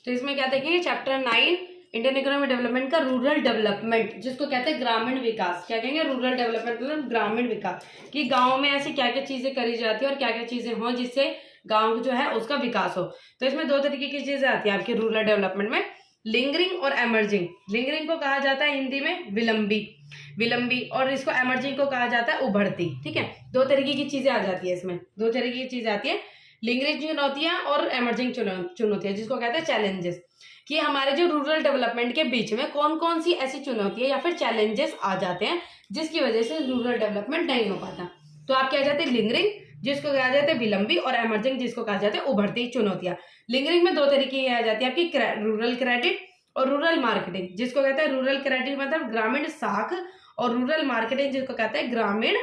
तो इसमें क्या देखेंगे, चैप्टर 9 इंडियन इकोनॉमिक डेवलपमेंट का रूरल डेवलपमेंट, जिसको कहते हैं ग्रामीण विकास। क्या कहेंगे, रूरल डेवलपमेंट मतलब ग्रामीण विकास, कि गाँव में ऐसी क्या क्या चीजें करी जाती है और क्या क्या चीजें हों जिससे गाँव जो है उसका विकास हो। तो इसमें दो तरीके की चीजें आती है आपके रूरल डेवलपमेंट में, लिंगरिंग और एमर्जिंग। लिंगरिंग को कहा जाता है हिंदी में विलंबी, और इसको एमर्जिंग को कहा जाता है उभरती। ठीक है, दो तरीके की चीजें आ जाती है इसमें, दो तरीके की चीजें आती है, लिंगरिंग चुनौतियां और एमर्जिंग चुनौतियां, जिसको कहते हैं चैलेंजेस, कि हमारे जो रूरल डेवलपमेंट के बीच में कौन कौन सी ऐसी चुनौतियां या फिर चैलेंजेस आ जाते हैं जिसकी वजह से रूरल डेवलपमेंट नहीं हो पाता। तो आप क्या जाते हैं, लिंगरिंग जिसको कहा जाता है विलंबी, और एमर्जिंग जिसको कहा जाता है उभरती चुनौतियां। लिंगरिंग में दो तरीके की आ जाती है आपकी, रूरल क्रेडिट और रूरल मार्केटिंग, जिसको कहते हैं रूरल क्रेडिट मतलब ग्रामीण साख, और रूरल मार्केटिंग जिसको कहते हैं ग्रामीण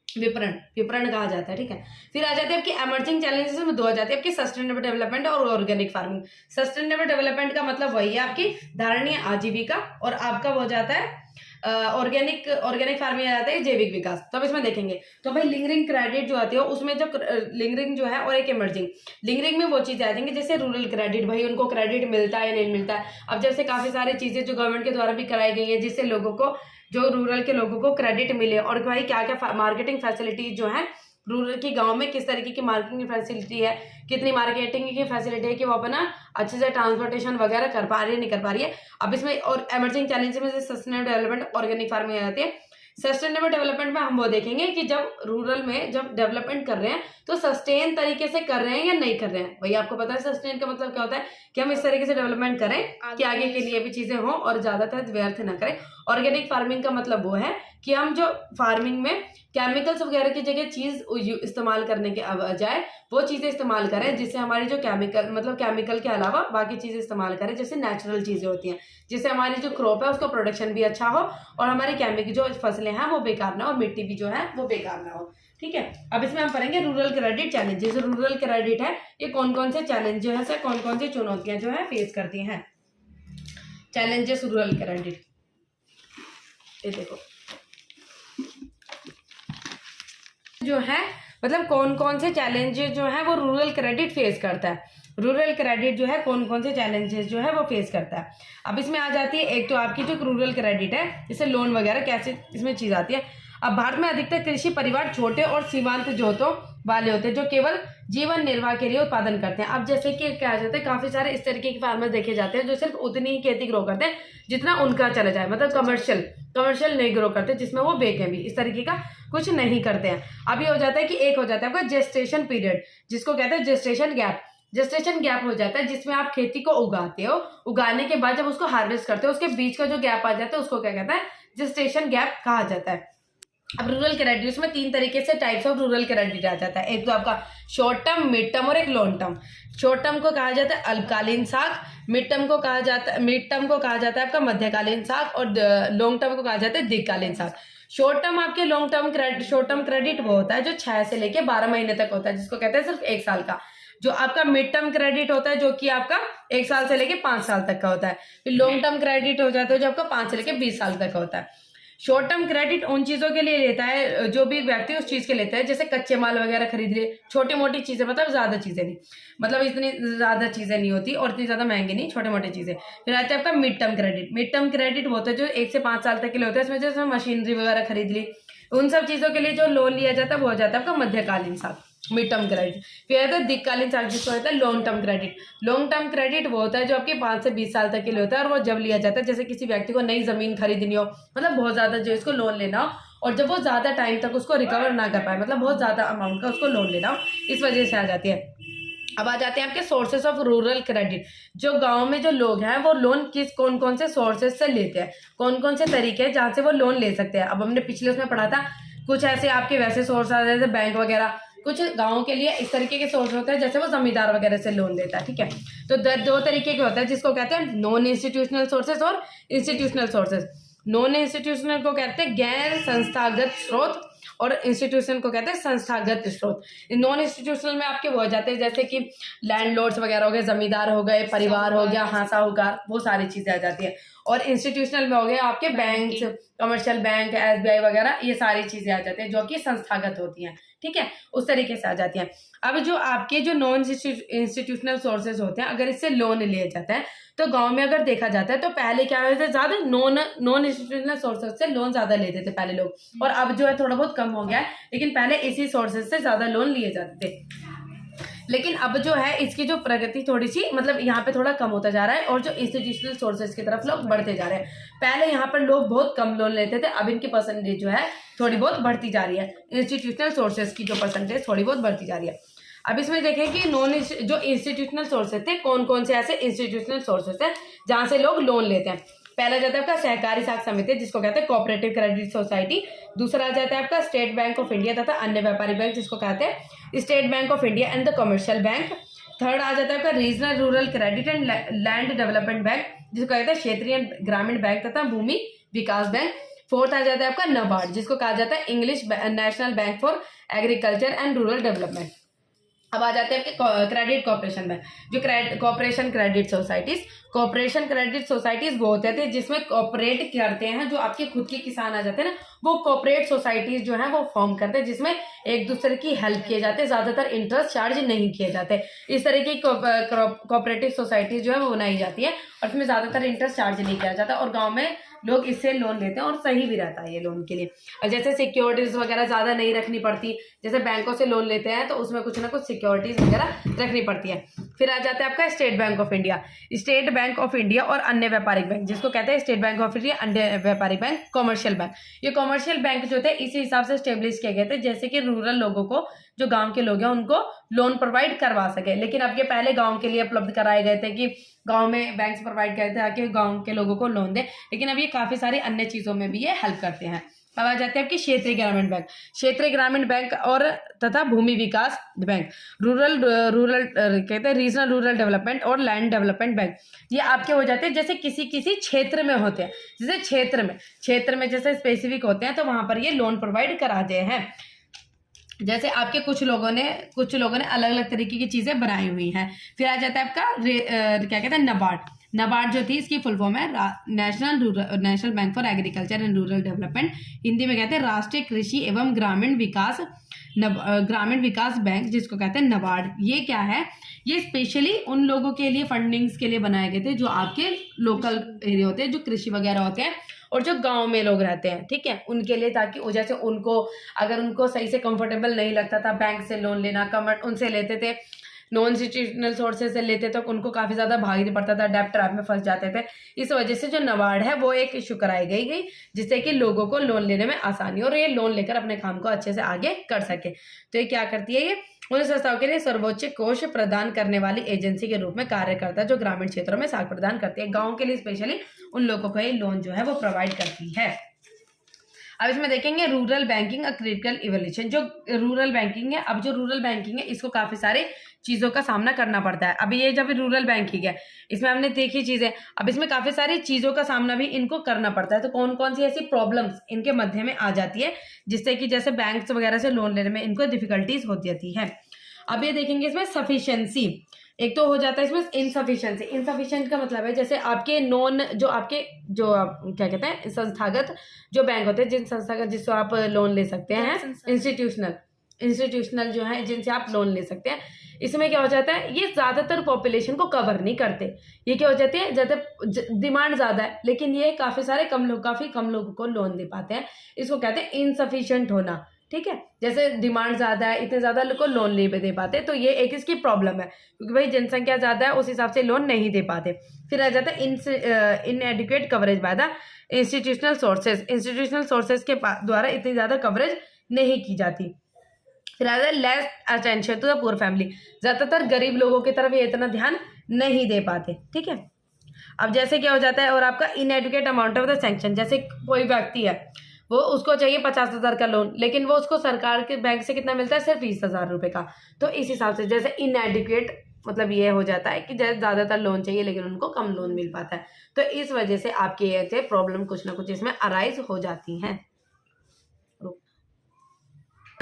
विपणन कहा जाता है। ठीक है, फिर आ जाते हैं आपकी एमर्जिंग चैलेंजेस में दो आ जाती है आपकी, सस्टेनेबल डेवलपमेंट और ऑर्गेनिक फार्मिंग। सस्टेनेबल डेवलपमेंट का मतलब वही है आपकी धारणीय आजीविका, और आपका वो जाता है ऑर्गेनिक फार्मिंग आ जाता है जैविक विकास। तो अब इसमें देखेंगे, तो भाई लिंगरिंग क्रेडिट जो आती है उसमें जो लिंगरिंग जो है और एक एमर्जिंग, लिंगरिंग में वो चीजें आ जाएंगी जैसे रूरल क्रेडिट, भाई उनको क्रेडिट मिलता है या नहीं मिलता है। अब जैसे काफी सारी चीजें जो गवर्नमेंट के द्वारा भी कराई गई है जिससे लोगों को, जो रूरल के लोगों को क्रेडिट मिले, और भाई क्या क्या मार्केटिंग फैसिलिटीज जो है रूरल की, गांव में किस तरीके की मार्केटिंग फैसिलिटी है, कितनी मार्केटिंग की फैसिलिटी है कि वो अपना अच्छे से ट्रांसपोर्टेशन वगैरह कर पा रही है नहीं कर पा रही है। अब इसमें और एमर्जिंग चैलेंज में सस्टेनेबल डेवलपमेंट ऑर्गेनिक फार्मिंग आ जाती है। सस्टेनेबल डेवलपमेंट में हम वो देखेंगे कि जब रूरल में जब डेवलपमेंट कर रहे हैं तो सस्टेन तरीके से कर रहे हैं या नहीं कर रहे हैं। भैया आपको पता है सस्टेन का मतलब क्या होता है, कि हम इस तरीके से डेवलपमेंट करें कि आगे के लिए भी चीजें हों और ज्यादातर व्यर्थ ना करें। ऑर्गेनिक फार्मिंग का मतलब वो है कि हम जो फार्मिंग में केमिकल्स वगैरह की जगह चीज इस्तेमाल करने के बजाय वो चीजें इस्तेमाल करें जिससे हमारी जो केमिकल के अलावा बाकी चीजें इस्तेमाल करें, जैसे नेचुरल चीजें होती हैं, जिससे हमारी जो क्रॉप है उसका प्रोडक्शन भी अच्छा हो और हमारी केमिकल जो फसलें हैं वो बेकार ना हो, मिट्टी भी जो है वो बेकार ना हो। ठीक है, अब इसमें हम पढ़ेंगे rural credit challenges. Rural credit है ये कौन कौन से चैलेंज जो है, कौन कौन सी चुनौतियां जो है फेस करती हैं। चैलेंजेस रूरल क्रेडिट, ये देखो जो है मतलब कौन कौन से चैलेंजेस जो है वो रूरल क्रेडिट फेस करता है। रूरल क्रेडिट जो है कौन कौन से चैलेंजेस जो है वो फेस करता है। अब इसमें आ जाती है एक तो आपकी जो रूरल क्रेडिट है, इससे लोन वगैरह कैसे इसमें चीज आती है। अब भारत में अधिकतर कृषि परिवार छोटे और सीमांत जोतों वाले होते हैं जो केवल जीवन निर्वाह के लिए उत्पादन करते हैं। अब जैसे कि क्या जाते हैं, काफी सारे इस तरीके के फार्मर देखे जाते हैं जो सिर्फ उतनी ही खेती ग्रो करते हैं जितना उनका चला जाए, मतलब कमर्शियल नहीं ग्रो करते जिसमें वो बेचें भी, इस तरीके का कुछ नहीं करते हैं। अब ये हो जाता है कि एक हो जाता है आपका जेस्टेशन पीरियड, जिसको कहते हैं जेस्टेशन गैप हो जाता है जिसमें आप खेती को उगाते हो, उगाने के बाद जब उसको हार्वेस्ट करते हो उसके बीच का जो गैप आ जाता है उसको क्या कहता है, जेस्टेशन गैप कहा जाता है। अब रूरल क्रेडिट, उसमें तीन तरीके से टाइप्स ऑफ रूरल क्रेडिट आ जाता है। एक तो आपका शॉर्ट टर्म, मिड टर्म और एक लॉन्ग टर्म। शॉर्ट टर्म को कहा जाता है अल्पकालीन साख, मिड टर्म को कहा जाता है आपका मध्यकालीन साख, और लॉन्ग टर्म को कहा जाता है दीर्घकालीन साख। शॉर्ट टर्म आपके शॉर्ट टर्म क्रेडिट वो होता है जो 6 से लेके 12 महीने तक होता है, जिसको कहते हैं सिर्फ 1 साल का। जो आपका मिड टर्म क्रेडिट होता है जो कि आपका 1 साल से लेके 5 साल तक का होता है। फिर लॉन्ग टर्म क्रेडिट हो जाता है जो आपका 5 से लेके 20 साल तक का होता है। शॉर्ट टर्म क्रेडिट उन चीजों के लिए लेता है जो भी व्यक्ति उस चीज के लेता है, जैसे कच्चे माल वगैरह खरीद ले, छोटी मोटी चीजें, मतलब ज्यादा चीजें नहीं, मतलब इतनी ज्यादा चीजें नहीं होती और इतनी ज्यादा महंगी नहीं, छोटे मोटे चीजें। फिर आता है आपका मिड टर्म क्रेडिट वो होता है जो 1 से 5 साल तक के लिए होता है। इसमें जैसे मशीनरी वगैरह खरीद ली, उन सब चीजों के लिए जो लोन लिया जाता है वो हो जाता है आपका मध्यकालीन साख, मिड टर्म क्रेडिट। फिर आता है दीर्घकालीन साख जिसको होता है long term credit. Long term credit वो होता है जो आपके 5 से 20 साल तक के लिए होता है, और वो जब लिया जाता है जैसे किसी व्यक्ति को नई जमीन खरीदनी हो, मतलब बहुत ज्यादा जो इसको लोन लेना हो, और जब वो ज्यादा टाइम तक उसको रिकवर ना कर पाए, मतलब बहुत ज्यादा अमाउंट का उसको लोन लेना हो, इस वजह से आ जाती है। अब आ जाते हैं आपके सोर्सेस ऑफ रूरल क्रेडिट। जो गांव में जो लोग हैं वो लोन कौन कौन से सोर्सेस से लेते हैं, कौन कौन से तरीके हैं जहां से वो लोन ले सकते हैं। अब हमने पिछले उसमें पढ़ा था, कुछ ऐसे आपके वैसे सोर्स आ जाते हैं बैंक वगैरह, कुछ गाँव के लिए इस तरीके के सोर्स होते हैं जैसे वो जमींदार वगैरह से लोन लेता है। ठीक है, तो दो तरीके के होते हैं जिसको कहते हैं नॉन इंस्टीट्यूशनल सोर्सेस और इंस्टीट्यूशनल सोर्सेस। नॉन इंस्टीट्यूशनल को कहते हैं गैर संस्थागत स्रोत, और इंस्टीट्यूशन को कहते हैं संस्थागत स्रोत। नॉन इंस्टीट्यूशनल में आपके वो हो जाते हैं जैसे कि लैंडलॉर्ड्स वगैरह हो गए, जमींदार हो गए, परिवार हो गया, हाँ साहूकार, वो सारी चीजें आ जाती है। और इंस्टीट्यूशनल में हो गए आपके बैंक, कमर्शियल बैंक, SBI वगैरह, ये सारी चीजें आ जाती है जो कि संस्थागत होती हैं। ठीक है, उस तरीके से आ जाती हैं। अब जो आपके जो नॉन इंस्टीट्यूशनल सोर्सेज होते हैं, अगर इससे लोन लिया जाता है तो गांव में अगर देखा जाता है तो पहले क्या होता है, ज्यादा नॉन इंस्टीट्यूशनल सोर्सेज से लोन ज्यादा लेते थे पहले लोग, और अब जो है थोड़ा बहुत कम हो गया है, लेकिन पहले इसी सोर्सेज से ज्यादा लोन लिए जाते थे। लेकिन अब जो है इसकी जो प्रगति थोड़ी सी मतलब यहाँ पे थोड़ा कम होता जा रहा है, और जो इंस्टीट्यूशनल सोर्सेज की तरफ लोग बढ़ते जा रहे हैं। पहले यहाँ पर लोग बहुत कम लोन लेते थे, अब इनकी परसेंटेज जो है थोड़ी बहुत बढ़ती जा रही है, इंस्टीट्यूशनल सोर्सेज की जो परसेंटेज थोड़ी बहुत बढ़ती जा रही है। अब इसमें देखें कि जो इंस्टीट्यूशनल सोर्सेज थे, कौन कौन से ऐसे इंस्टीट्यूशनल सोर्सेज है जहाँ से लोग लोन लेते हैं। पहला जाता है आपका सहकारी साख समिति, जिसको कहते हैं कोऑपरेटिव क्रेडिट सोसाइटी। दूसरा आ जाता है आपका स्टेट बैंक ऑफ इंडिया तथा अन्य व्यापारी बैंक, जिसको कहते हैं State Bank of India and the commercial bank. Third आ जाता है आपका regional rural credit and land development bank, जिसको कहते हैं क्षेत्रीय ग्रामीण बैंक तथा भूमि विकास बैंक। फोर्थ आ जाता है आपका नबार्ड, जिसको कहा जाता है English national bank for agriculture and rural development. अब आ जाते हैं आपके क्रेडिट कॉर्पोरेशन बैंक, जो corporation credit societies. Corporation credit societies वो होते थे जिसमें कॉर्पोरेट करते हैं, जो आपके खुद के किसान आ जाते हैं ना, वो कॉर्पोरेट सोसाइटीज जो है वो फॉर्म करते हैं, जिसमें एक दूसरे की हेल्प किए जाते हैं, ज्यादातर इंटरेस्ट चार्ज नहीं किए जाते। इस तरह की कॉर्पोरेटिव सोसाइटीज जो है वो बनाई जाती है, और इसमें ज्यादातर इंटरेस्ट चार्ज नहीं किया जाता, और गाँव में लोग इससे लोन लेते हैं और सही भी रहता है ये लोन के लिए। और जैसे सिक्योरिटीज वगैरह ज्यादा नहीं रखनी पड़ती, जैसे बैंकों से लोन लेते हैं तो उसमें कुछ ना कुछ सिक्योरिटीज वगैरह रखनी पड़ती है। फिर आ जाता है आपका state Bank of India. State Bank of India और अन्य व्यापारिक बैंक, जिसको कहते हैं स्टेट बैंक ऑफ इंडिया, अन्य व्यापारिक बैंक, कॉमर्शियल बैंक। ये कॉमर्शियल बैंक जो थे इसी हिसाब से स्टेब्लिश किए गए थे, जैसे कि रूरल लोगों को, जो गांव के लोग हैं उनको लोन प्रोवाइड करवा सके। लेकिन अब ये पहले गांव के लिए उपलब्ध कराए गए थे कि गांव में बैंक्स प्रोवाइड करते हैं ताकि गांव के लोगों को लोन दे, लेकिन अब ये काफी सारी अन्य चीजों में भी ये हेल्प करते हैं। अब आ जाते हैं आपके क्षेत्रीय ग्रामीण बैंक। क्षेत्रीय ग्रामीण बैंक और तथा भूमि विकास बैंक, रूरल कहते हैं रीजनल रूरल डेवलपमेंट और लैंड डेवलपमेंट बैंक। ये आपके हो जाते हैं जैसे किसी क्षेत्र में होते हैं, जैसे क्षेत्र में जैसे स्पेसिफिक होते हैं तो वहां पर ये लोन प्रोवाइड कराते हैं। जैसे आपके कुछ लोगों ने अलग अलग तरीके की चीजें बनाई हुई हैं। फिर आ जाता है आपका क्या कहते हैं नबार्ड जो थी इसकी फुल फॉर्म है national bank for agriculture and rural development, Hindi में कहते हैं राष्ट्रीय कृषि एवं ग्रामीण विकास बैंक, जिसको कहते हैं नबार्ड। ये क्या है, ये स्पेशली उन लोगों के लिए फंडिंग्स के लिए बनाए गए थे जो आपके लोकल एरिया होते हैं, जो कृषि वगैरह होते हैं और जो गांव में लोग रहते हैं, ठीक है, उनके लिए, ताकि जैसे अगर उनको सही से कंफर्टेबल नहीं लगता था बैंक से लोन लेना, उनसे लेते थे, नॉन इंस्टीट्यूशनल सोर्सेज से लेते तो उनको काफी ज्यादा भारी पड़ता था, डेब्ट ट्रैप में फंस जाते थे। इस वजह से जो नबार्ड है वो एक इशू कराई गई जिससे कि लोगों को लोन लेने में आसानी हो और ये लोन लेकर अपने काम को अच्छे से आगे कर सके। तो ये क्या करती है, ये उन संस्थाओं के लिए सर्वोच्च कोष प्रदान करने वाली एजेंसी के रूप में कार्य करता है, जो ग्रामीण क्षेत्रों में साख प्रदान करती है। गाँव के लिए स्पेशली उन लोगों को ये लोन जो है वो प्रोवाइड करती है। अब इसमें देखेंगे रूरल बैंकिंग क्रिटिकल इवोल्यूशन। जो रूरल बैंकिंग है, अब जो रूरल बैंकिंग है इसको काफी सारे चीजों का सामना करना पड़ता है। अभी ये जब रूरल बैंकिंग है इसमें हमने देखी चीजें, अब इसमें काफी सारी चीजों का सामना भी इनको करना पड़ता है। तो कौन कौन सी ऐसी प्रॉब्लम्स इनके मध्य में आ जाती है जिससे कि जैसे बैंक्स वगैरह से लोन लेने में इनको डिफिकल्टीज होती जाती है। अब ये देखेंगे इसमें सफिशिएंसी, एक तो हो जाता है इसमें इनसफिशिएंसी। इनसफिशिएंट का मतलब है जैसे आपके क्या कहते हैं संस्थागत जो बैंक होते हैं, जिन संस्थागत जिससे आप लोन ले सकते हैं, इंस्टीट्यूशनल जो है जिनसे आप लोन ले सकते हैं, इसमें क्या हो जाता है, ये ज्यादातर पॉपुलेशन को कवर नहीं करते। ये क्या हो जाते हैं, ज्यादा डिमांड ज्यादा है लेकिन ये काफी कम लोगों को लोन दे पाते हैं। इसको कहते हैं इनसफिशिएंट होना, ठीक है। जैसे डिमांड ज्यादा है, इतने ज्यादा लोग को लोन नहीं दे पाते, तो ये एक इसकी प्रॉब्लम है, क्योंकि भाई जनसंख्या ज्यादा है उस हिसाब से लोन नहीं दे पाते। फिर आ जाता है इनएडिक्वेट coverage by the institutional sources के द्वारा इतनी ज्यादा कवरेज नहीं की जाती। फिर आ जाता है less attention to the poor family, ज्यादातर गरीब लोगों की तरफ ये इतना ध्यान नहीं दे पाते, ठीक है। अब जैसे क्या हो जाता है, और आपका inadequate amount of the sanction, जैसे कोई व्यक्ति है वो उसको चाहिए 50,000 का लोन, लेकिन वो उसको सरकार के बैंक से कितना मिलता है, सिर्फ 20,000 रुपए का। तो इस हिसाब से जैसे इनएडुकेट मतलब ये हो जाता है कि ज्यादातर लोन चाहिए लेकिन उनको कम लोन मिल पाता है। तो इस वजह से आपके ऐसे प्रॉब्लम कुछ ना कुछ इसमें अराइज हो जाती हैं।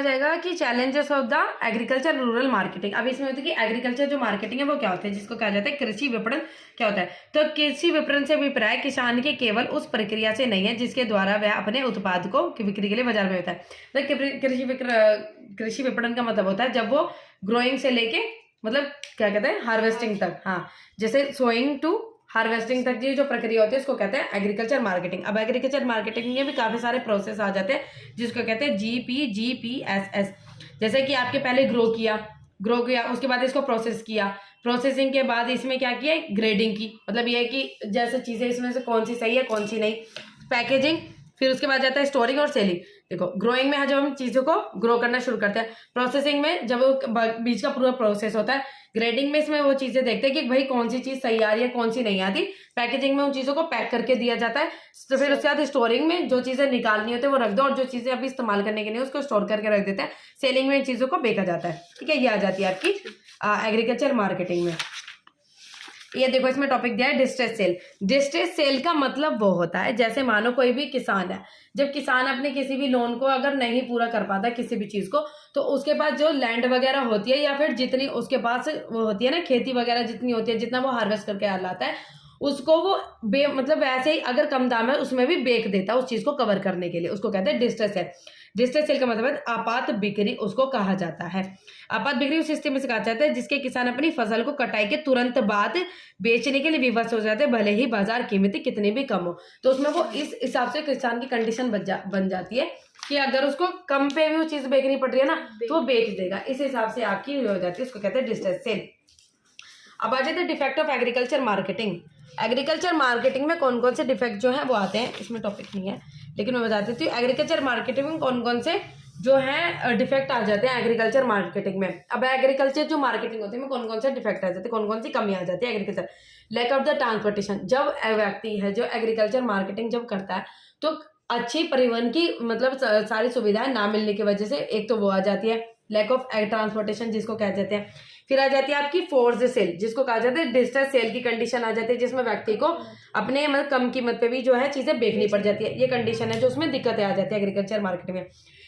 जाएगा कि challenges of the agriculture rural marketing. अब इसमें होता है कि एग्रीकल्चर जो मार्केटिंग है वो क्या होता है, जिसको कहा जाता है कृषि विपणन क्या होता है। तो कृषि विपणन से अभिप्राय किसान के केवल उस प्रक्रिया से नहीं है जिसके द्वारा वह अपने उत्पाद को बिक्री के लिए बाजार में होता है। तो कृषि विपणन का मतलब होता है जब वो ग्रोइंग से लेके मतलब क्या कहते हैं हार्वेस्टिंग तक, हाँ, जैसे सोइंग टू हार्वेस्टिंग तक ये जो प्रक्रिया होती है उसको कहते हैं एग्रीकल्चर मार्केटिंग। अब एग्रीकल्चर मार्केटिंग में भी काफी सारे प्रोसेस आ जाते हैं जिसको कहते हैं GPGPSS। जैसे कि आपके पहले ग्रो किया उसके बाद इसको प्रोसेस किया, प्रोसेसिंग के बाद इसमें क्या किया, ग्रेडिंग की, मतलब ये है कि जैसे चीजें इसमें से कौन सी सही है कौन सी नहीं, पैकेजिंग, फिर उसके बाद जाता है स्टोरिंग और सेलिंग। देखो ग्रोइंग में जब हम चीजों को ग्रो करना शुरू करते हैं, प्रोसेसिंग में जब बीज का पूरा प्रोसेस होता है, ग्रेडिंग में इसमें वो चीजें देखते हैं कि भाई कौन सी चीज सही आ रही है कौन सी नहीं आती, पैकेजिंग में उन चीजों को पैक करके दिया जाता है। तो फिर उसके बाद स्टोरिंग में जो चीजें निकालनी होती है वो रख दो और जो चीजें अभी इस्तेमाल करने के लिए उसको स्टोर करके रख देते हैं। सेलिंग में इन चीजों को बेचा जाता है, ठीक है, ये आ जाती है आपकी एग्रीकल्चर मार्केटिंग में। ये देखो इसमें टॉपिक दिया है डिस्ट्रेस सेल। डिस्ट्रेस सेल का मतलब वो होता है जैसे मानो कोई भी किसान है, जब किसान अपने किसी भी लोन को अगर नहीं पूरा कर पाता किसी भी चीज को, तो उसके पास जो लैंड वगैरह होती है या फिर जितनी उसके पास वो होती है ना खेती वगैरह जितनी होती है, जितना वो हार्वेस्ट करके लाता है उसको वो मतलब वैसे ही अगर कम दाम है उसमें भी बेच देता है उस चीज को कवर करने के लिए, उसको कहते हैं डिस्ट्रेस सेल। डिस्ट्रेस सेल का मतलब आपात बिक्री उसको कहा जाता है। आपात बिक्री उस स्थिति में से कहा जाता है जिसके किसान अपनी फसल को कटाई के तुरंत बाद बेचने के लिए विवश हो जाते हैं, भले ही बाजार कीमत कितनी भी कम हो। तो उसमें वो इस हिसाब से किसान की कंडीशन बन जाती है कि अगर उसको कम पे भी वो चीज बेचनी पड़ रही है ना तो वो बेच देगा, इस हिसाब से आपकी हो जाती है, उसको कहते हैं डिस्ट्रेस सेल। अब आ जाते हैं defect of agriculture marketing. Agriculture marketing में कौन कौन से डिफेक्ट जो है वो आते हैं, इसमें टॉपिक नहीं है लेकिन मैं बता देती हूँ एग्रीकल्चर मार्केटिंग में कौन कौन से जो है डिफेक्ट आ जाते हैं एग्रीकल्चर मार्केटिंग में। अब एग्रीकल्चर जो मार्केटिंग होती है कौन कौन से डिफेक्ट आ जाते हैं, कौन कौन सी कमी आ जाती है agriculture. Lack of the transportation, जब व्यक्ति है जो एग्रीकल्चर मार्केटिंग जब करता है तो अच्छी परिवहन की मतलब सारी सुविधाएं ना मिलने की वजह से एक तो वो आ जाती है लैक ऑफ ट्रांसपोर्टेशन जिसको कह जाते हैं। फिर आ जाती है आपकी फोर्स्ड सेल जिसको कहा जाता है डिस्ट्रेस सेल की कंडीशन आ जाती है जिसमें व्यक्ति को अपने मतलब कम कीमत पे भी जो है चीजें बेचनी पड़ जाती है, ये कंडीशन है जो उसमें दिक्कतें आ जाती है एग्रीकल्चर मार्केटिंग में।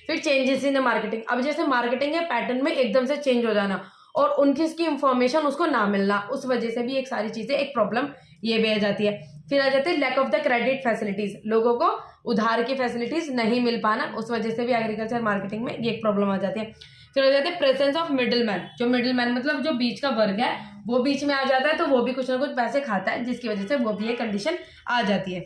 फिर चेंजेस इन मार्केटिंग, अब जैसे मार्केटिंग है पैटर्न में एकदम से चेंज हो जाना और उनकी इसकी इंफॉर्मेशन उसको ना मिलना, उस वजह से भी एक सारी चीजें एक प्रॉब्लम ये भी आ जाती है। फिर आ जाते हैं lack of the credit facilities, लोगों को उधार की फैसिलिटीज नहीं मिल पाना, उस वजह से भी एग्रीकल्चर मार्केटिंग में ये एक प्रॉब्लम आ जाती है। फिर हो जाते हैं प्रेजेंस ऑफ मिडिल मैन, जो मिडिल मैन मतलब जो बीच का वर्ग है वो बीच में आ जाता है तो वो भी कुछ ना कुछ पैसे खाता है जिसकी वजह से वो भी एक कंडीशन आ जाती है।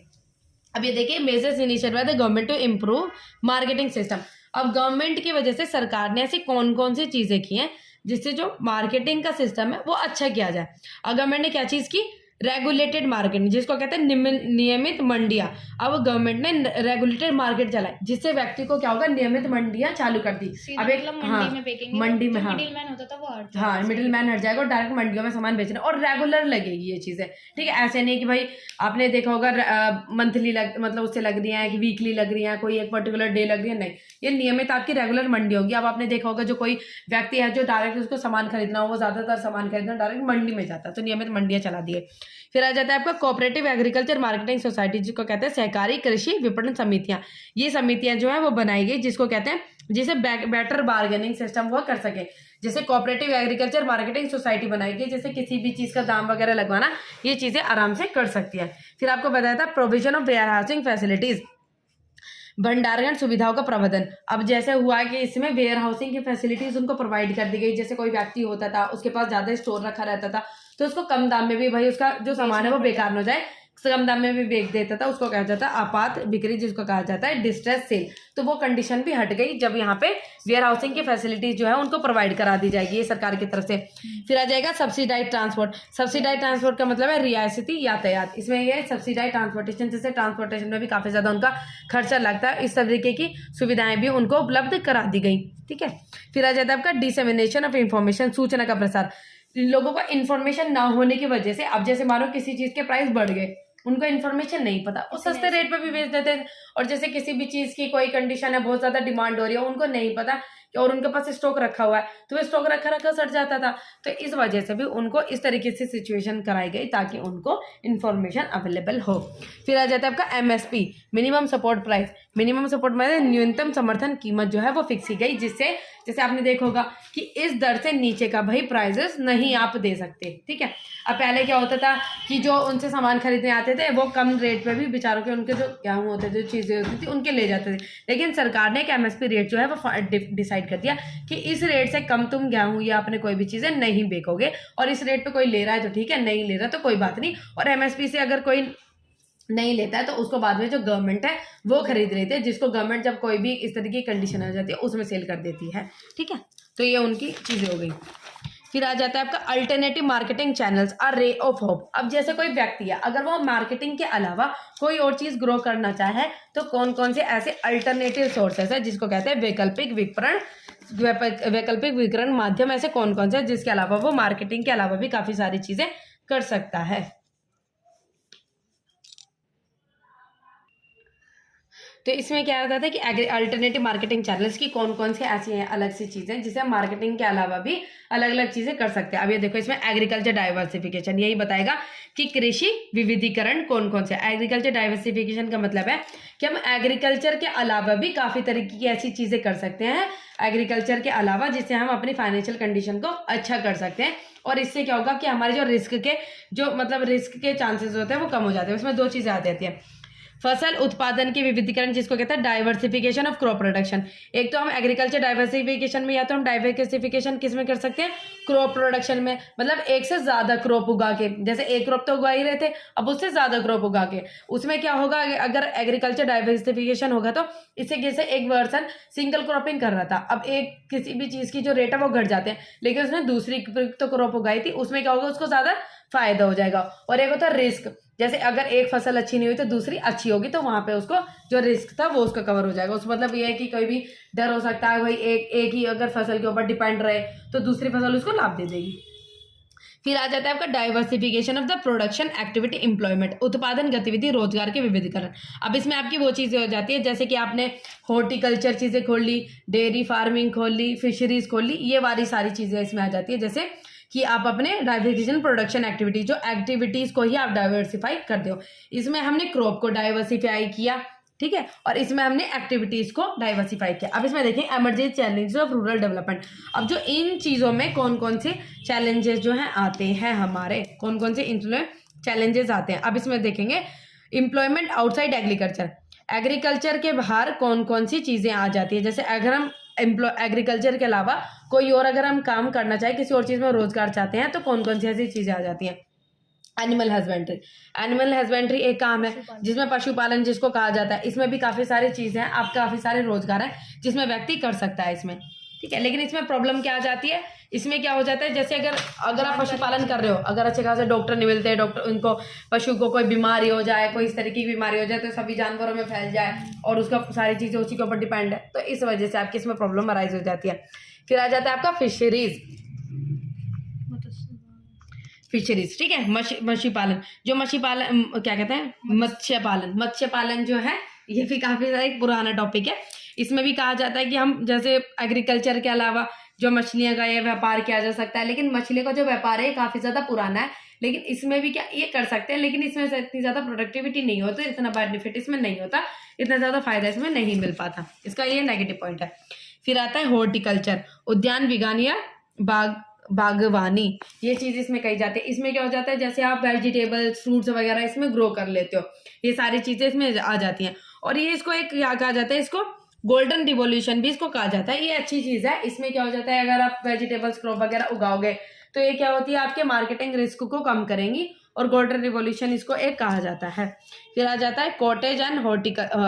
अब ये देखिए measures initiated by the government to improve marketing system. अब गवर्नमेंट की वजह से सरकार ने ऐसी कौन कौन सी चीजें की हैं जिससे जो मार्केटिंग का सिस्टम है वो अच्छा किया जाए। अब गवर्नमेंट ने क्या चीज की, रेगुलेटेड मार्केटिंग जिसको कहते हैं नियमित मंडियां। अब गवर्नमेंट ने रेगुलेटेड मार्केट चलाई जिससे व्यक्ति को क्या होगा, नियमित मंडियां चालू कर दी। अब एक मंडी में हाँ मिडिल मैन होता था वो हाँ मिडिल मैन हट जाएगा और डायरेक्ट मंडियों में सामान बेचना और रेगुलर लगेगी ये चीजें, ठीक है। ऐसे नहीं कि भाई आपने देखा होगा मंथली मतलब उससे लग रही है कि वीकली लग रही है, कोई एक पर्टिकुलर डे लग रही है, नहीं, ये नियमित आपकी रेगुलर मंडी होगी। अब आपने देखा होगा जो कोई व्यक्ति है जो डायरेक्ट उसको सामान खरीदना हो वो ज्यादातर सामान खरीदना डायरेक्ट मंडी में जाता है, तो नियमित मंडियां चला दिए। फिर आ जाता है आपका कोऑपरेटिव एग्रीकल्चर मार्केटिंग सोसाइटी जिसको कहते हैं सहकारी कृषि विपणन समितियां। ये समितियां जो है वो बनाई गई जिसको कहते हैं जिसे बेटर बार्गेनिंग सिस्टम वो कर सके। जैसे कोऑपरेटिव एग्रीकल्चर मार्केटिंग सोसाइटी बनाई गई जैसे किसी भी चीज का दाम वगैरह लगवाना ये चीजें आराम से कर सकती है। फिर आपको बताया था provision of warehousing facilities, भंडारण सुविधाओं का प्रबंधन। अब जैसे हुआ कि इसमें वेयर हाउसिंग की फैसिलिटीज उनको प्रोवाइड कर दी गई, जैसे कोई व्यक्ति होता था उसके पास ज्यादा स्टोर रखा रहता था तो उसको कम दाम में भी भाई उसका जो सामान है वो बेकार न हो जाए, कम दाम में भी बेच देता था, उसको कहा जाता है आपात बिक्री जिसको कहा जाता है डिस्ट्रेस सेल। तो वो कंडीशन भी हट गई जब यहाँ पे वेयर हाउसिंग की फैसिलिटीज जो है उनको प्रोवाइड करा दी जाएगी ये सरकार की तरफ से। फिर आ जाएगा सब्सिडाइज ट्रांसपोर्ट। सब्सिडाइज ट्रांसपोर्ट का मतलब है रियायती यातायात। इसमें ये सब्सिडाइज ट्रांसपोर्टेशन जैसे ट्रांसपोर्टेशन में भी काफी ज्यादा उनका खर्चा लगता है, इस तरीके की सुविधाएं भी उनको उपलब्ध करा दी गई, ठीक है। फिर आ जाता है आपका डिसेमिनेशन ऑफ इंफॉर्मेशन, सूचना का प्रसार। लोगों को इन्फॉर्मेशन ना होने की वजह से अब जैसे मानो किसी चीज के प्राइस बढ़ गए, उनको इन्फॉर्मेशन नहीं पता, वो सस्ते रेट पे भी बेच देते हैं। और जैसे किसी भी चीज की कोई कंडीशन है बहुत ज्यादा डिमांड हो रही है, उनको नहीं पता और उनके पास स्टॉक रखा हुआ है, तो वो स्टॉक रखा रखा सड़ जाता था। तो इस वजह से भी उनको इस तरीके से सिचुएशन कराई गई ताकि उनको इन्फॉर्मेशन अवेलेबल हो। फिर आ जाता है आपका MSP, minimum support price. Minimum support मतलब न्यूनतम समर्थन कीमत जो है वो फिक्स की गई, जिससे जैसे आपने देखा होगा कि इस दर से नीचे का भाई प्राइजेस नहीं आप दे सकते, ठीक है। अब पहले क्या होता था कि जो उनसे सामान खरीदने आते थे वो कम रेट पे भी बेचारों के उनके जो गेहूँ होते थे, जो चीज़ें होती थी उनके ले जाते थे, लेकिन सरकार ने एक MSP रेट जो है वो डिसाइड कर दिया कि इस रेट से कम तुम गेहूँ या अपने कोई भी चीज़ें नहीं बेचोगे, और इस रेट पे कोई ले रहा है तो ठीक है, नहीं ले रहा तो कोई बात नहीं। और MSP से अगर कोई नहीं लेता है तो उसको बाद में जो गवर्नमेंट है वो खरीद लेते हैं, जिसको गवर्नमेंट जब कोई भी इस तरीके की कंडीशन आ जाती है उसमें सेल कर देती है, ठीक है। तो ये उनकी चीज़ें हो गई। फिर आ जाता है आपका alternative marketing channels, a ray of hope. अब जैसे कोई व्यक्ति है, अगर वो मार्केटिंग के अलावा कोई और चीज़ ग्रो करना चाहे तो कौन कौन से ऐसे अल्टरनेटिव सोर्सेस है जिसको कहते हैं वैकल्पिक विपणन, वैकल्पिक विपणन माध्यम, ऐसे कौन कौन से जिसके अलावा वो मार्केटिंग के अलावा भी काफ़ी सारी चीज़ें कर सकता है। तो इसमें क्या होता था कि अल्टरनेटिव मार्केटिंग चैनल्स की कौन कौन सी ऐसी हैं अलग सी चीज़ें जिसे हम मार्केटिंग के अलावा भी अलग अलग चीज़ें कर सकते हैं। अब ये देखो, इसमें एग्रीकल्चर डाइवर्सिफिकेशन यही बताएगा कि कृषि विविधीकरण कौन कौन से। एग्रीकल्चर डाइवर्सिफिकेशन का मतलब है कि हम एग्रीकल्चर के अलावा भी काफ़ी तरीके की ऐसी चीज़ें कर सकते हैं एग्रीकल्चर के अलावा, जिससे हम अपनी फाइनेंशियल कंडीशन को अच्छा कर सकते हैं। और इससे क्या होगा कि हमारे जो रिस्क के चांसेस होते हैं वो कम हो जाते हैं। उसमें दो चीज़ें आती हैं, फसल उत्पादन के विविधीकरण जिसको कहते हैं डाइवर्सिफिकेशन ऑफ क्रॉप प्रोडक्शन। एक तो हम एग्रीकल्चर डाइवर्सिफिकेशन में, या तो हम डाइवर्सिफिकेशन किस में कर सकते हैं, क्रॉप प्रोडक्शन में, मतलब एक से ज्यादा क्रॉप उगा के, जैसे एक क्रॉप तो उगा ही रहे थे, अब उससे ज्यादा क्रॉप उगा के। उसमें क्या होगा, अगर एग्रीकल्चर डाइवर्सिफिकेशन होगा तो इससे जैसे एक पर्सन सिंगल क्रॉपिंग कर रहा था, अब एक किसी भी चीज की जो रेट है वो घट जाते हैं, लेकिन उसने दूसरी तो क्रॉप उगाई थी, उसमें क्या होगा, उसको ज्यादा फायदा हो जाएगा। और एक होता है रिस्क, जैसे अगर एक फसल अच्छी नहीं हुई तो दूसरी अच्छी होगी, तो वहां पे उसको जो रिस्क था वो उसका कवर हो जाएगा। उसका मतलब ये है कि कोई भी डर हो सकता है भाई, एक ही अगर फसल के ऊपर डिपेंड रहे तो दूसरी फसल उसको लाभ दे देगी। फिर आ जाता है आपका diversification of the production activity employment, उत्पादन गतिविधि रोजगार के विविधीकरण। अब इसमें आपकी वो चीज़ें हो जाती है जैसे कि आपने हॉर्टिकल्चर चीज़ें खोल ली, डेयरी फार्मिंग खोल ली, फिशरीज खोल ली, ये वाली सारी चीज़ें इसमें आ जाती है। जैसे कि आप अपने डाइवर्सिफिकेशन प्रोडक्शन एक्टिविटी, जो एक्टिविटीज़ को ही आप डाइवर्सिफाई करते हो, इसमें हमने क्रॉप को डाइवर्सिफाई किया, ठीक है, और इसमें हमने एक्टिविटीज को डाइवर्सिफाई किया। अब इसमें देखें emergency challenges of rural development. अब जो इन चीज़ों में कौन कौन से चैलेंजेस जो हैं आते हैं, हमारे कौन कौन से चैलेंजेस आते हैं, अब इसमें देखेंगे। एम्प्लॉयमेंट आउटसाइड एग्रीकल्चर, एग्रीकल्चर के बाहर कौन कौन सी चीज़ें आ जाती है। जैसे अगर हम एग्रीकल्चर के अलावा कोई और अगर हम काम करना चाहे, किसी और चीज़ में रोजगार चाहते हैं, तो कौन कौन सी ऐसी चीज़ें आ जाती हैं। एनिमल हस्बेंड्री, एनिमल हस्बेंड्री एक काम है जिसमें पशुपालन जिसको कहा जाता है, इसमें भी काफ़ी सारी चीज़ें हैं, आप काफ़ी सारे रोजगार हैं जिसमें व्यक्ति कर सकता है इसमें, ठीक है। लेकिन इसमें प्रॉब्लम क्या आ जाती है, इसमें क्या हो जाता है, जैसे अगर आप पशुपालन कर रहे हो, अगर अच्छे खासे डॉक्टर नहीं मिलते, डॉक्टर उनको पशु को कोई बीमारी हो जाए, कोई इस तरीके की बीमारी हो जाए तो सभी जानवरों में फैल जाए और उसका सारी चीज़ें उसी के ऊपर डिपेंड है, तो इस वजह से आपकी इसमें प्रॉब्लम अराइज हो जाती है। फिर आ जाता है आपका फिशरीज, ठीक है, मछली पालन, जो मछली पालन क्या कहते हैं, मत्स्य पालन जो है ये भी काफ़ी एक पुराना टॉपिक है। इसमें भी कहा जाता है कि हम जैसे एग्रीकल्चर के अलावा जो मछलियाँ का ये व्यापार किया जा सकता है, लेकिन मछली का जो व्यापार है काफ़ी ज़्यादा पुराना है, लेकिन इसमें भी क्या ये कर सकते हैं, लेकिन इसमें से इतनी ज़्यादा प्रोडक्टिविटी नहीं होती, इतना बेनिफिट इसमें नहीं होता, इतना ज़्यादा फायदा इसमें नहीं मिल पाता, इसका ये नेगेटिव पॉइंट है। फिर आता है हॉर्टिकल्चर, उद्यान विज्ञान या बागवानी, ये चीज़ इसमें कही जाती है। इसमें क्या हो जाता है, जैसे आप वेजिटेबल्स फ्रूट्स वगैरह इसमें ग्रो कर लेते हो, ये सारी चीज़ें इसमें आ जाती हैं। और ये इसको एक क्या कहा जाता है, इसको गोल्डन रिवॉल्यूशन भी इसको कहा जाता है, ये अच्छी चीज़ है। इसमें क्या हो जाता है, अगर आप वेजिटेबल्स क्रॉप वगैरह उगाओगे तो ये क्या होती है, आपके मार्केटिंग रिस्क को कम करेंगी, और गोल्डन रिवॉल्यूशन इसको एक कहा जाता है। फिर आ जाता है cottage and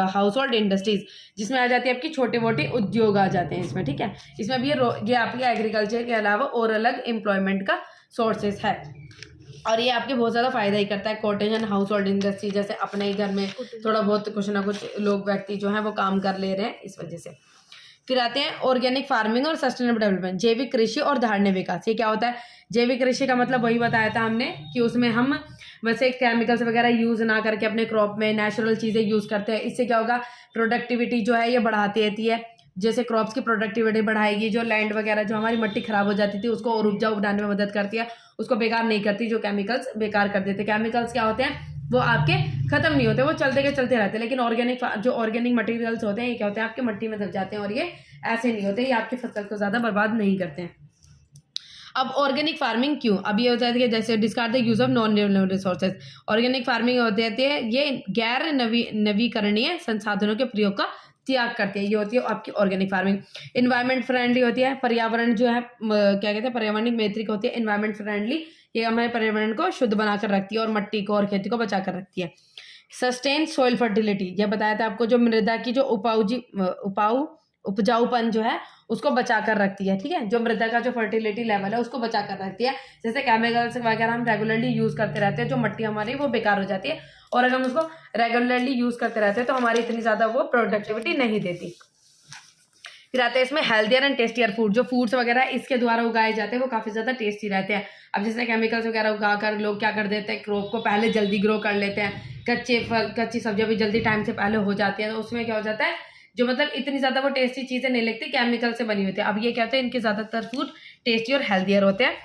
house hold industries, जिसमें आ जाती है आपकी छोटे मोटे उद्योग आ जाते हैं इसमें, ठीक है। इसमें भी ये आपके एग्रीकल्चर के अलावा और अलग एम्प्लॉयमेंट का सोर्सेस है, और ये आपके बहुत ज़्यादा फायदा ही करता है। Cottage and house hold industry, जैसे अपने ही घर में थोड़ा बहुत कुछ ना कुछ लोग व्यक्ति जो है वो काम कर ले रहे हैं, इस वजह से। फिर आते हैं ऑर्गेनिक फार्मिंग और सस्टेनेबल डेवलपमेंट, जैविक कृषि और धारणीय विकास। ये क्या होता है, जैविक कृषि का मतलब वही बताया था हमने कि उसमें हम वैसे केमिकल्स वगैरह यूज़ ना करके अपने क्रॉप में नेचुरल चीज़ें यूज़ करते हैं। इससे क्या होगा, प्रोडक्टिविटी जो है ये बढ़ाती रहती है, जैसे क्रॉप्स की प्रोडक्टिविटी बढ़ाएगी, जो लैंड वगैरह जो हमारी मिट्टी खराब हो जाती थी उसको और उपजाऊ बनाने में मदद करती है, उसको बेकार नहीं करती, जो केमिकल्स बेकार कर देते। केमिकल्स क्या होते हैं, वो आपके खत्म नहीं होते, वो चलते के चलते रहते हैं। लेकिन ऑर्गेनिक मटेरियल्स होते हैं ये क्या होते हैं, आपके मिट्टी में दब जाते हैं और ये ऐसे नहीं होते, ये आपकी फसल को ज़्यादा बर्बाद नहीं करते हैं। अब ऑर्गेनिक फार्मिंग क्यों, अब ये होता है कि जैसे discard the use of non renewable resources. Organic farming होती है ये गैर नवीकरणीय संसाधनों के प्रयोग का त्याग करती है, ये होती है आपकी ऑर्गेनिक फार्मिंग। इन्वायरमेंट फ्रेंडली होती है, पर्यावरण जो है क्या कहते हैं, पर्यावरण मैत्रिक होती है, इन्वायरमेंट फ्रेंडली, ये हमारे पर्यावरण को शुद्ध बनाकर रखती है और मिट्टी को और खेती को बचा कर रखती है। सस्टेन सॉइल फर्टिलिटी, ये बताया था आपको, जो मृदा की जो उपजाऊपन जो है उसको बचा कर रखती है, ठीक है, जो मृदा का जो फर्टिलिटी लेवल है उसको बचा कर रखती है। जैसे केमिकल्स वगैरह हम रेगुलरली यूज करते रहते हैं, जो मिट्टी हमारी वो बेकार हो जाती है, और अगर हम उसको रेगुलरली यूज करते रहते हैं तो हमारी इतनी ज्यादा वो प्रोडक्टिविटी नहीं देती। फिर आते हैं इसमें हेल्थियर एंड टेस्टियर फूड, जो फूड्स वगैरह इसके द्वारा उगाए जाते हैं वो काफी ज्यादा टेस्टी रहते हैं। अब जैसे केमिकल्स वगैरह उगाकर लोग क्या कर देते हैं, क्रॉप को पहले जल्दी ग्रो कर लेते हैं, कच्ची सब्जियां भी जल्दी टाइम से पहले हो जाती है, तो उसमें क्या हो जाता है, जो मतलब इतनी ज्यादा वो टेस्टी चीजें नहीं लगती, केमिकल से बनी होती है। अब ये क्या होता है, इनके ज्यादातर फूड टेस्टी और हेल्थियर होते हैं।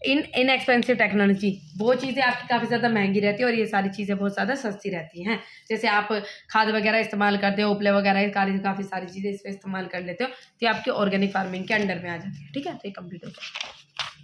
इनएक्सपेंसिव टेक्नोलॉजी, वो चीज़ें आपकी काफ़ी ज़्यादा महंगी रहती है और ये सारी चीज़ें बहुत ज़्यादा सस्ती रहती हैं। जैसे आप खाद वगैरह इस्तेमाल करते हो, उपले वगैरह काफ़ी सारी चीज़ें इस पर इस्तेमाल कर लेते हो, तो ये आपके ऑर्गेनिक फार्मिंग के अंडर में आ जाती है, ठीक है। तो ये कंप्लीट हो गया।